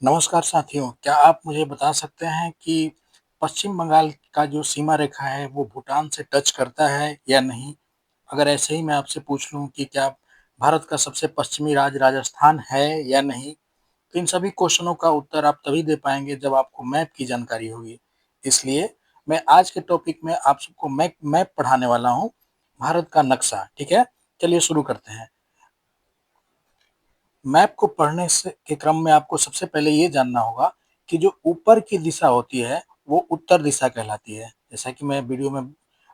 नमस्कार साथियों, क्या आप मुझे बता सकते हैं कि पश्चिम बंगाल का जो सीमा रेखा है वो भूटान से टच करता है या नहीं? अगर ऐसे ही मैं आपसे पूछ लूँ कि क्या भारत का सबसे पश्चिमी राज्य राजस्थान है या नहीं? तो इन सभी क्वेश्चनों का उत्तर आप तभी दे पाएँगे जब आपको मैप की जानकारी होगी। इसलिए मैं आज के टॉपिक में आप सबको मैप मैप पढ़ाने वाला हूँ, भारत का नक्शा, ठीक है? चलिए शुरू करते हैं। मैप को पढ़ने से के क्रम में आपको सबसे पहले ये जानना होगा कि जो ऊपर की दिशा होती है वो उत्तर दिशा कहलाती है। जैसा कि मैं वीडियो में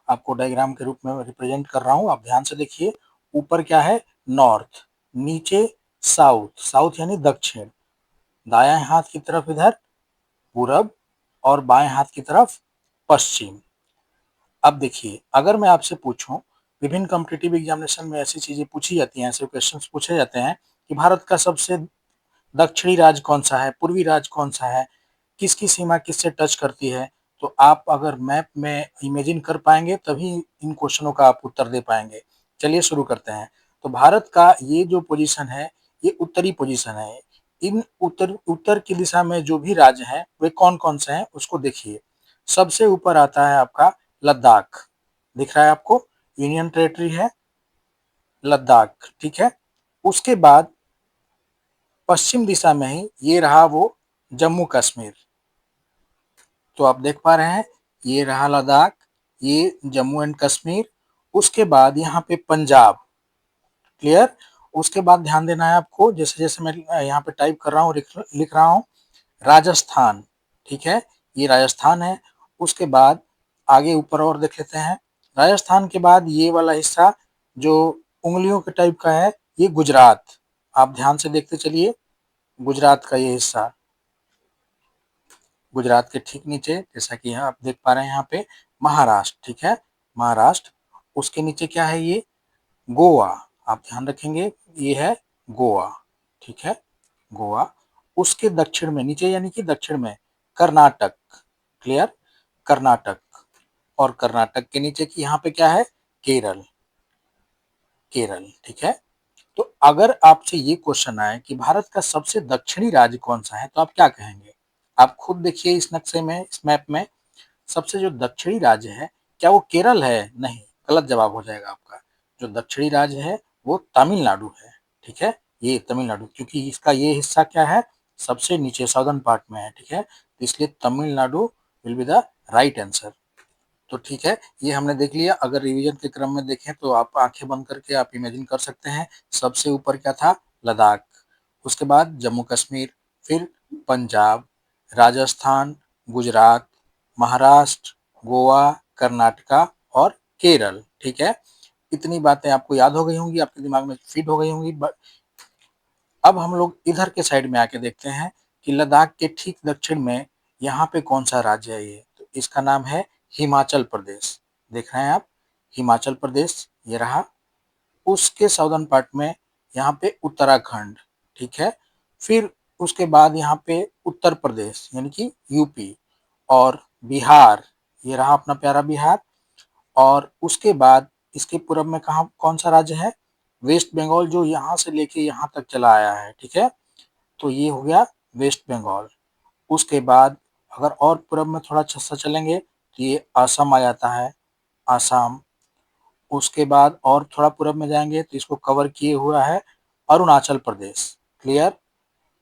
आपको डायग्राम के रूप में रिप्रेजेंट कर रहा हूँ, आप ध्यान से देखिए। ऊपर क्या है? नॉर्थ, नीचे साउथ, साउथ यानी दक्षिण, दायां हाथ की तरफ इधर पूरब और बाएं हाथ की तरफ पश्चिम। अब देखिए, अगर मैं आपसे पूछूं, विभिन्न कॉम्पिटिटिव एग्जामिनेशन में ऐसी चीजें पूछी जाती हैं, ऐसे क्वेश्चंस पूछे जाते हैं कि भारत का सबसे दक्षिणी राज्य कौन-सा है, पूर्वी राज्य कौन-सा है, किसकी सीमा किससे टच करती है, तो आप अगर मैप में इमेजिन कर पाएँगे तभी इन क्वेश्चनों का आप उत्तर दे पाएँगे। चलिए शुरू करते हैं। तो भारत का ये जो पोज़ीशन है, ये उत्तरी पोज़ीशन है। इन उत्तर उत्तर की दिशा में जो भी राज्य हैं, वे कौन-कौन से हैं, उसको देखिए। सबसे ऊपर आता है आपका लद्दाख, दिख रहा है आपको? यूनियन टेरिटरी है लद्दाख, ठीक है? उसके बाद पश्चिम दिशा में ही ये रहा वो जम्मू कश्मीर। तो आप देख पा रहे हैं, ये रहा लद्दाख, ये जम्मू एंड कश्मीर। उसके बाद यहाँ पे पंजाब, क्लियर। उसके बाद ध्यान देना है आपको, जैसे जैसे मैं यहाँ पे टाइप कर रहा हूँ, लिख रहा हूँ, राजस्थान, ठीक है, ये राजस्थान है। उसके बाद आगे ऊपर और देख लेते हैं। राजस्थान के बाद ये वाला हिस्सा जो उंगलियों के टाइप का है, ये गुजरात। आप ध्यान से देखते चलिए, गुजरात का ये हिस्सा, गुजरात के ठीक नीचे, जैसा कि यहाँ आप देख पा रहे हैं, यहाँ पे महाराष्ट्र, ठीक है, महाराष्ट्र। उसके नीचे क्या है? ये गोवा, आप ध्यान रखेंगे, ये है गोवा, ठीक है, गोवा। उसके दक्षिण में, नीचे यानी कि दक्षिण में कर्नाटक, क्लियर, कर्नाटक। और कर्नाटक के नीचे की यहाँ पे क्या है? केरल, केरल, ठीक है। तो अगर आपसे ये क्वेश्चन आए कि भारत का सबसे दक्षिणी राज्य कौन सा है, तो आप क्या कहेंगे? आप खुद देखिए इस नक्शे में, इस मैप में, सबसे जो दक्षिणी राज्य है, क्या वो केरल है? नहीं, गलत जवाब हो जाएगा आपका। जो दक्षिणी राज्य है वो तमिलनाडु है, ठीक है, ये तमिलनाडु, क्योंकि इसका ये हिस्सा क्या है? सबसे नीचे साउदर्न पार्ट में है, ठीक है, तो इसलिए Tamil Nadu will be the right answer. तो ठीक है, ये हमने देख लिया। अगर रिवीजन के क्रम में देखें तो आप आंखें बंद करके आप इमेजिन कर सकते हैं, सबसे ऊपर क्या था? लद्दाख, उसके बाद जम्मू कश्मीर, फिर पंजाब, राजस्थान, गुजरात, महाराष्ट्र, गोवा, कर्नाटका और केरल, ठीक है। इतनी बातें आपको याद हो गई होंगी, आपके दिमाग में फिट हो गई होंगी। अब हम लोग इधर के साइड में आके देखते हैं कि लद्दाख के ठीक दक्षिण में यहाँ पे कौन सा राज्य है? ये तो इसका नाम है हिमाचल प्रदेश। देख रहे हैं आप, हिमाचल प्रदेश ये रहा। उसके साउदर्न पार्ट में यहाँ पे उत्तराखंड, ठीक है। फिर उसके बाद यहाँ पे उत्तर प्रदेश यानी कि यूपी और बिहार, ये रहा अपना प्यारा बिहार। और उसके बाद इसके पूरब में कहाँ कौन सा राज्य है? वेस्ट बंगाल, जो यहाँ से लेके यहाँ तक चला आया है, ठीक है। तो ये हो गया वेस्ट बंगाल। उसके बाद अगर और पूरब में थोड़ा सा चलेंगे तो ये असम आ जाता है, असम। उसके बाद और थोड़ा पूरब में जाएंगे तो इसको कवर किए हुआ है अरुणाचल प्रदेश, क्लियर।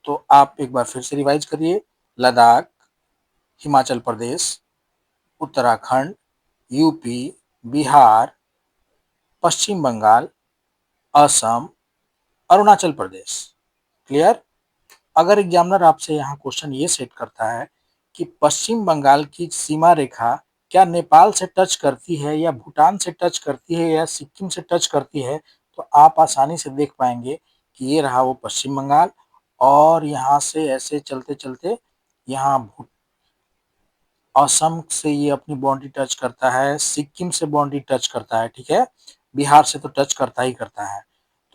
तो आप एक बार फिर से रिवाइज करिए, लद्दाख, हिमाचल प्रदेश, उत्तराखंड, यूपी, बिहार, पश्चिम बंगाल, असम, अरुणाचल प्रदेश, क्लियर। अगर एग्जामिनर आपसे यहाँ क्वेश्चन ये सेट करता है कि पश्चिम बंगाल की सीमा रेखा क्या नेपाल से टच करती है या भूटान से टच करती है या सिक्किम से टच करती है, तो आप आसानी से देख पाएंगे कि ये रहा वो पश्चिम बंगाल। और यहाँ से ऐसे चलते चलते यहाँ असम से ये अपनी बाउंड्री टच करता है, सिक्किम से बाउंड्री टच करता है, ठीक है, बिहार से तो टच करता ही करता है।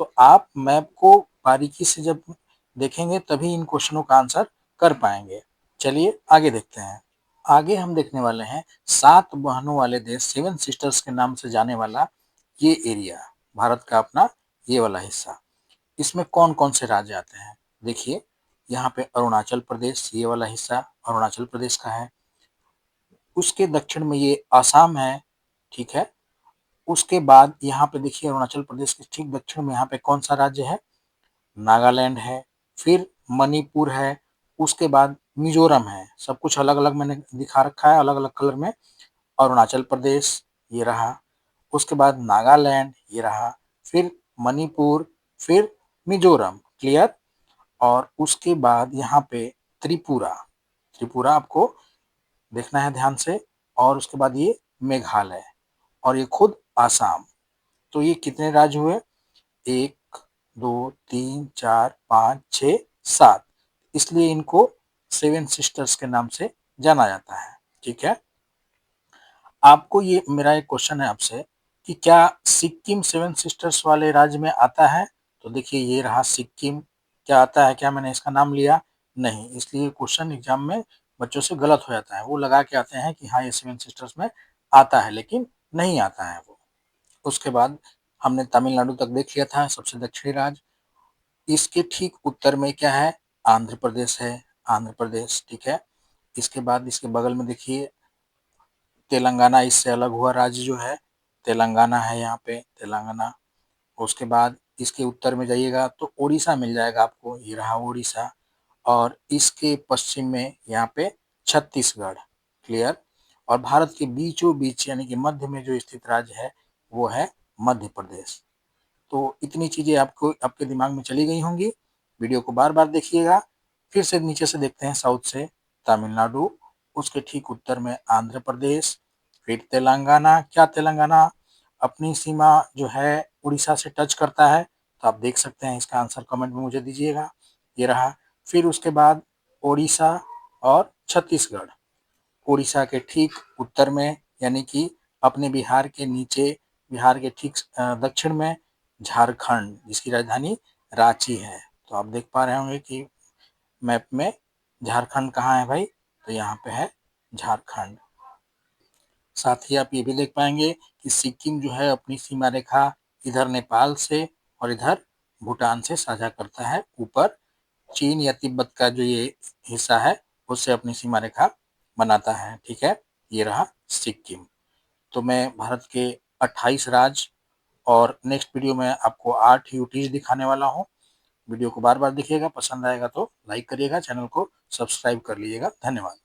तो आप मैप को बारीकी से जब देखेंगे तभी इन क्वेश्चनों का आंसर कर पाएंगे। चलिए आगे देखते हैं। आगे हम देखने वाले हैं सात बहनों वाले देश, सेवन सिस्टर्स के नाम से जाने वाला ये एरिया, भारत का अपना ये वाला हिस्सा। इसमें कौन कौन से राज्य आते हैं? देखिए, यहाँ पे अरुणाचल प्रदेश, ये वाला हिस्सा अरुणाचल प्रदेश का है। उसके दक्षिण में ये आसाम है, ठीक है। उसके बाद यहाँ पे देखिए अरुणाचल प्रदेश के ठीक दक्षिण में यहाँ पे कौन सा राज्य है, नागालैंड है, फिर मणिपुर है, उसके बाद मिजोरम है। सब कुछ अलग अलग मैंने दिखा रखा है, अलग अलग कलर में। अरुणाचल प्रदेश ये रहा, उसके बाद नागालैंड ये रहा, फिर मणिपुर, फिर मिजोरम, क्लियर। और उसके बाद यहाँ पे त्रिपुरा, त्रिपुरा आपको देखना है ध्यान से। और उसके बाद ये मेघालय और ये खुद आसाम। तो ये कितने राज्य हुए, 1 2 3 4 5 6 7, इसलिए इनको 7 सिस्टर्स के नाम से जाना जाता है, ठीक है। आपको ये मेरा एक क्वेश्चन है आपसे कि क्या सिक्किम 7 सिस्टर्स वाले राज्य में आता है? तो देखिए ये रहा सिक्किम, क्या आता है, क्या मैंने इसका नाम लिया? नहीं, इसलिए क्वेश्चन एग्जाम में बच्चों से गलत हो जाता है, वो लगा के आते हैं कि हाँ ये 7 सिस्टर्स में आता है, लेकिन नहीं आता है वो। उसके बाद हमने तमिलनाडु तक देख लिया था, सबसे दक्षिणी राज्य। इसके ठीक उत्तर में क्या है, आंध्र प्रदेश है, आंध्र प्रदेश, ठीक है। इसके बाद इसके बगल में देखिए तेलंगाना, इससे अलग हुआ राज्य जो है तेलंगाना है, यहाँ पे तेलंगाना। उसके बाद इसके उत्तर में जाइएगा तो उड़ीसा मिल जाएगा आपको, ये रहा उड़ीसा। और इसके पश्चिम में यहाँ पे छत्तीसगढ़, क्लियर। और भारत के बीचों बीच यानी कि मध्य में जो स्थित राज्य है वो है मध्य प्रदेश। तो इतनी चीजें आपको आपके दिमाग में चली गई होंगी। वीडियो को बार बार देखिएगा। फिर से नीचे से देखते हैं, साउथ से तमिलनाडु, उसके ठीक उत्तर में आंध्र प्रदेश, फिर तेलंगाना। क्या तेलंगाना अपनी सीमा जो है उड़ीसा से टच करता है? तो आप देख सकते हैं, इसका आंसर कमेंट में मुझे दीजिएगा। ये रहा। फिर उसके बाद ओडिशा और छत्तीसगढ़, उड़ीसा के ठीक उत्तर में यानी कि अपने बिहार के नीचे, बिहार के ठीक दक्षिण में झारखंड, जिसकी राजधानी रांची है। तो आप देख पा रहे होंगे कि मैप में झारखंड कहाँ है भाई, तो यहाँ पे है झारखंड। साथ ही आप ये भी देख पाएंगे कि सिक्किम जो है अपनी सीमा रेखा इधर नेपाल से और इधर भूटान से साझा करता है। ऊपर चीन या तिब्बत का जो ये हिस्सा है उससे अपनी सीमा रेखा बनाता है, ठीक है। ये रहा सिक्किम। तो मैं भारत के 28 राज्य और नेक्स्ट वीडियो में आपको 8 यूटीज दिखाने वाला हूँ। वीडियो को बार बार देखिएगा, पसंद आएगा तो लाइक करिएगा, चैनल को सब्सक्राइब कर लीजिएगा। धन्यवाद।